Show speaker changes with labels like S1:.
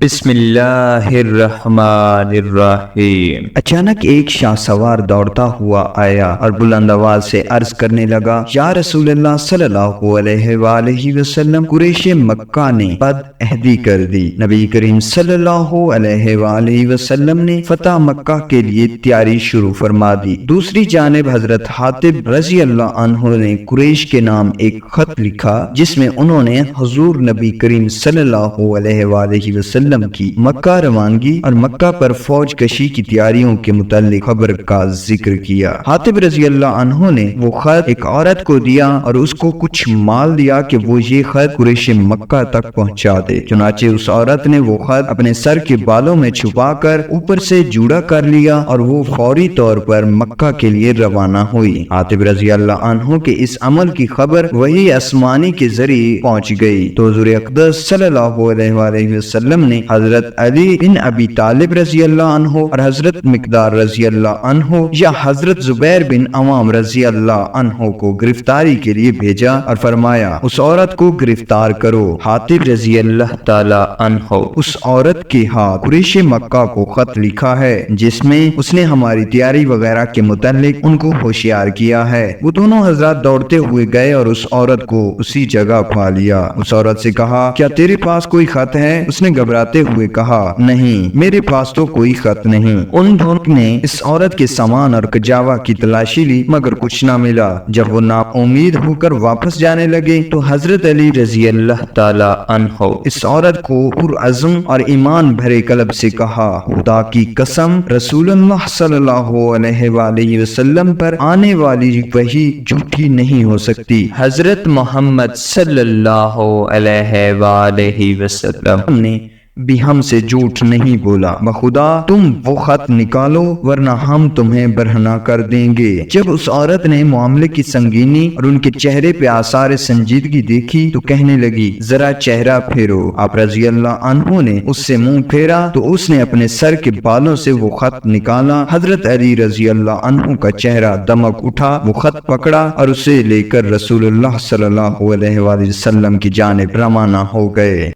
S1: بسم اللہ الرحمن الرحیم۔
S2: اچانک ایک شاہ سوار دوڑتا ہوا آیا اور بلند آواز سے عرض کرنے لگا، یا رسول اللہ صلی اللہ علیہ وآلہ وسلم، قریش مکہ نے بد عہدی کر دی۔ نبی کریم صلی اللہ علیہ وآلہ وسلم نے فتح مکہ کے لیے تیاری شروع فرما دی۔ دوسری جانب حضرت حاتب رضی اللہ عنہ نے قریش کے نام ایک خط لکھا جس میں انہوں نے حضور نبی کریم صلی اللہ علیہ وآلہ وسلم کی مکہ روانگی اور مکہ پر فوج کشی کی تیاریوں کے متعلق خبر کا ذکر کیا۔ حاتب رضی اللہ عنہ نے وہ خط ایک عورت کو دیا اور اس کو کچھ مال دیا کہ وہ یہ خط قریش مکہ تک پہنچا دے۔ چنانچہ اس عورت نے وہ خط اپنے سر کے بالوں میں چھپا کر اوپر سے جوڑا کر لیا اور وہ فوری طور پر مکہ کے لیے روانہ ہوئی۔ حاتب رضی اللہ عنہ کے اس عمل کی خبر وحی آسمانی کے ذریعے پہنچ گئی تو حضور اقدس صلی اللہ علیہ وآلہ وسلم نے حضرت علی بن ابی طالب رضی اللہ عنہ اور حضرت مقدار رضی اللہ عنہ یا حضرت زبیر بن عوام رضی اللہ عنہ کو گرفتاری کے لیے بھیجا اور فرمایا، اس عورت کو گرفتار کرو۔ حاتب رضی اللہ تعالی عنہ اس عورت کے ہاتھ قریش مکہ کو خط لکھا ہے جس میں اس نے ہماری تیاری وغیرہ کے متعلق ان کو ہوشیار کیا ہے۔ وہ دونوں حضرات دوڑتے ہوئے گئے اور اس عورت کو اسی جگہ پا لیا۔ اس عورت سے کہا، کیا تیرے پاس کوئی خط ہے؟ اس نے گھبراتے ہوئے کہا، نہیں، میرے پاس تو کوئی خط نہیں۔ ان دونوں نے اس عورت کے سامان اور کجاوا کی تلاشی لی مگر کچھ نہ ملا۔ جب وہ نا امید ہو کر واپس جانے لگے تو حضرت علی رضی اللہ تعالی عنہ اس عورت کو پرعزم اور ایمان بھرے قلب سے کہا، خدا کی قسم، رسول اللہ صلی اللہ علیہ وآلہ وسلم پر آنے والی وحی جھوٹی نہیں ہو سکتی۔
S1: حضرت محمد صلی اللہ علیہ وآلہ وسلم
S2: نے بھی ہم سے جھوٹ نہیں بولا، بخدا تم وہ خط نکالو ورنہ ہم تمہیں برہنہ کر دیں گے۔ جب اس عورت نے معاملے کی سنگینی اور ان کے چہرے پہ آثار سنجیدگی دیکھی تو کہنے لگی، ذرا چہرہ پھیرو۔ آپ رضی اللہ عنہ نے اس سے منہ پھیرا تو اس نے اپنے سر کے بالوں سے وہ خط نکالا۔ حضرت علی رضی اللہ عنہ کا چہرہ دمک اٹھا، وہ خط پکڑا اور اسے لے کر رسول اللہ صلی اللہ علیہ وآلہ وسلم کی جانب روانہ ہو گئے۔